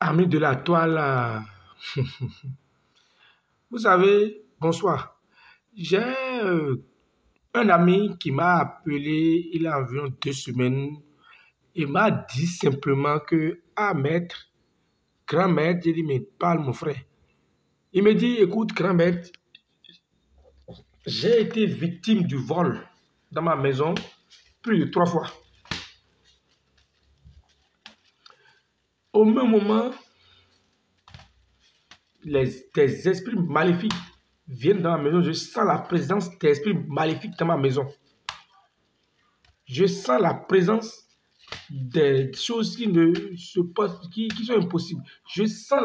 Ami de la toile, vous savez, bonsoir. J'ai un ami qui m'a appelé il y a environ 2 semaines et m'a dit simplement que, ah maître, grand maître, j'ai dit, mais parle mon frère. Il me dit, écoute, grand maître, j'ai été victime du vol dans ma maison plus de 3 fois. Au même moment, des esprits maléfiques viennent dans ma maison. Je sens la présence d'esprits maléfiques dans ma maison. Je sens la présence des choses qui ne se passent, qui sont impossibles. Je sens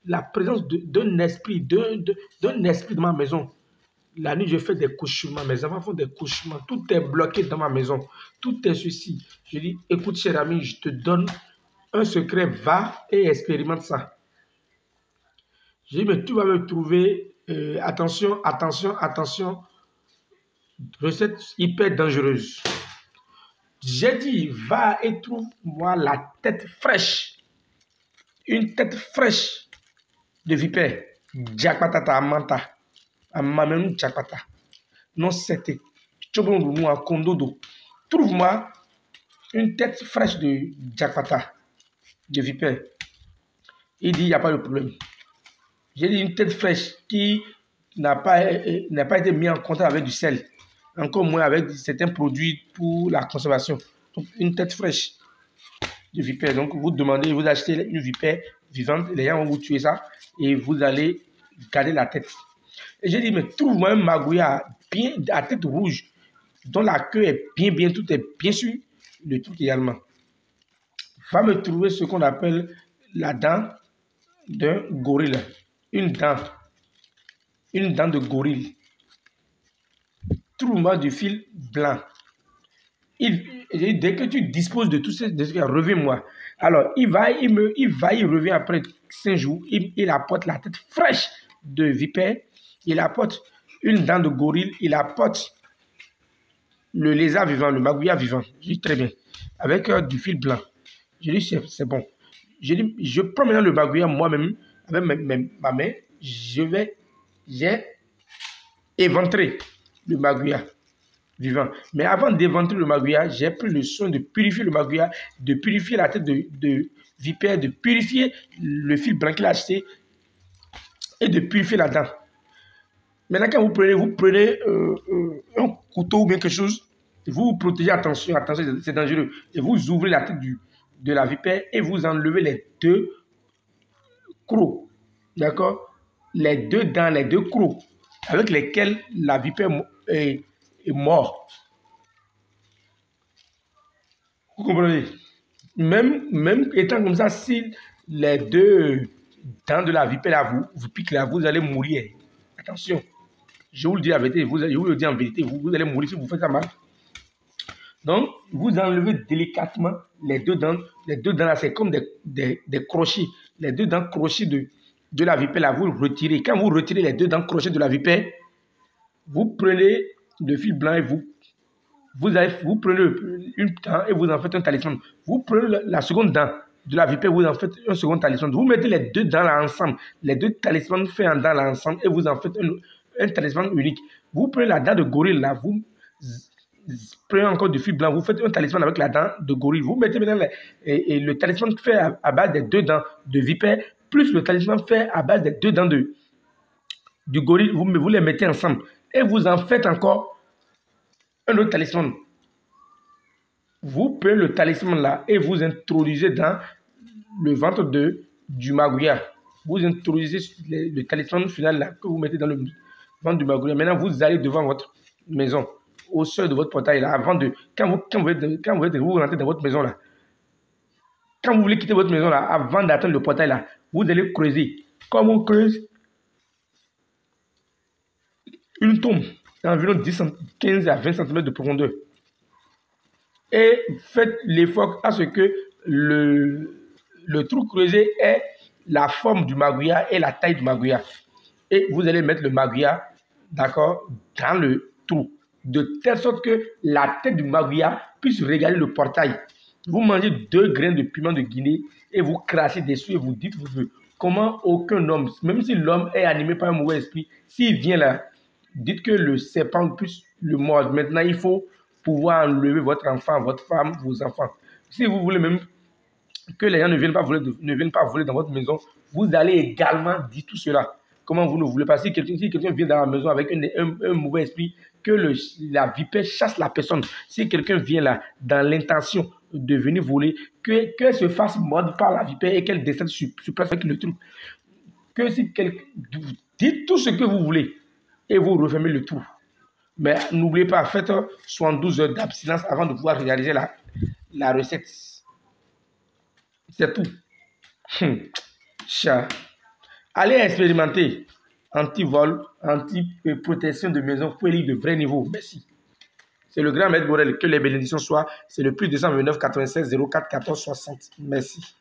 la présence d'un esprit, d'un esprit dans ma maison. La nuit, je fais des cauchemars. Mes enfants font des cauchemars. Tout est bloqué dans ma maison. Tout est ceci. Je dis, écoute, cher ami, je te donne un secret. Va et expérimente ça. Je dis, mais tu vas me trouver, attention, attention, attention, recette hyper dangereuse. J'ai dit, va et trouve-moi la tête fraîche. Une tête fraîche de vipère. Jakpatata amanta. Amamenu jakpata. Non, c'était chobondoumou à kondodo. Trouve-moi une tête fraîche de jakpata, de vipère. Il dit, il n'y a pas de problème. J'ai dit une tête fraîche qui n'a pas été mise en contact avec du sel, encore moins avec certains produits pour la conservation. Donc, une tête fraîche de vipère. Donc, vous demandez, vous achetez une vipère vivante, les gens vont vous tuer ça et vous allez garder la tête. Et j'ai dit, mais trouve-moi un magouya bien à tête rouge, dont la queue est bien, tout est bien sûr, le truc également. Va me trouver ce qu'on appelle la dent d'un gorille. Une dent de gorille. Trouve-moi du fil blanc. Dès que tu disposes de tout ça, reviens-moi. Alors, il revient après 5 jours. Il apporte la tête fraîche de vipère. Il apporte une dent de gorille. Il apporte le lézard vivant, le magouya vivant. Je dis très bien. Avec du fil blanc. Je dis, c'est bon. Je dis, je prends maintenant le magouya moi-même. Avec ma main, j'ai éventré le magouya vivant. Mais avant d'éventrer le magouya, j'ai pris le soin de purifier le magouya, de purifier la tête de vipère, de purifier le fil blanc qu'il a acheté et de purifier la dent. Maintenant, quand vous prenez un couteau ou bien quelque chose, vous vous protégez, attention, c'est dangereux. Et vous ouvrez la tête de la vipère et vous enlevez les 2 crocs, d'accord? Les 2 dents, les 2 crocs avec lesquels la vipère est morte. Vous comprenez? Même étant comme ça, si les 2 dents de la vipère là, vous piquent là, vous allez mourir. Attention, je vous le dis la vérité, je vous le dis en vérité, vous allez mourir si vous faites ça mal. Donc, vous enlevez délicatement les 2 dents. Les 2 dents là, c'est comme des crochets. Les 2 dents crochées de la vipère là, vous le retirez. Quand vous retirez les 2 dents crochées de la vipère, vous prenez le fil blanc et vous prenez une dent et vous en faites un talisman. Vous prenez la seconde dent de la vipère, vous en faites un second talisman. Vous mettez les 2 dents là ensemble, les 2 talismans faits en dents là ensemble et vous en faites un talisman unique. Vous prenez la dent de gorille là, vous prenez encore du fil blanc, vous faites un talisman avec la dent de gorille. Vous mettez maintenant le talisman fait à base des 2 dents de vipère, plus le talisman fait à base des 2 dents du gorille, vous les mettez ensemble. Et vous en faites encore un autre talisman. Vous prenez le talisman là et vous introduisez dans le ventre du magouya. Vous introduisez le talisman final là que vous mettez dans le ventre du magouya. Maintenant, vous allez devant votre maison, au seuil de votre portail là, quand vous rentrez dans votre maison là, quand vous voulez quitter votre maison là, avant d'atteindre le portail là, vous allez creuser. Comme on creuse une tombe d'environ 15 à 20 cm de profondeur. Et faites l'effort à ce que le trou creusé ait la forme du magouya et la taille du magouya. Et vous allez mettre le magouya, d'accord, dans le trou, de telle sorte que la tête du magouya puisse regarder le portail. Vous mangez 2 grains de piment de Guinée et vous crachez dessus et vous dites, comment aucun homme, même si l'homme est animé par un mauvais esprit, s'il vient là, dites que le serpent puisse le mordre. Maintenant, il faut pouvoir enlever votre enfant, votre femme, vos enfants. Si vous voulez même que les gens ne viennent pas voler dans votre maison, vous allez également dire tout cela. Comment vous ne voulez pas? Si quelqu'un vient dans la maison avec un mauvais esprit, que la vipère chasse la personne. Si quelqu'un vient là dans l'intention de venir voler, qu'elle se fasse mordre par la vipère et qu'elle descende sur place avec le truc. Que si quelqu'un... Dites tout ce que vous voulez et vous refermez le trou. Mais n'oubliez pas, faites 72 heures d'abstinence avant de pouvoir réaliser la recette. C'est tout. Chat. Allez expérimenter anti-vol, anti-protection de maison pour élire de vrai niveau. Merci. C'est le grand maître Borel. Que les bénédictions soient. C'est le plus 229 96 04 14 60. Merci.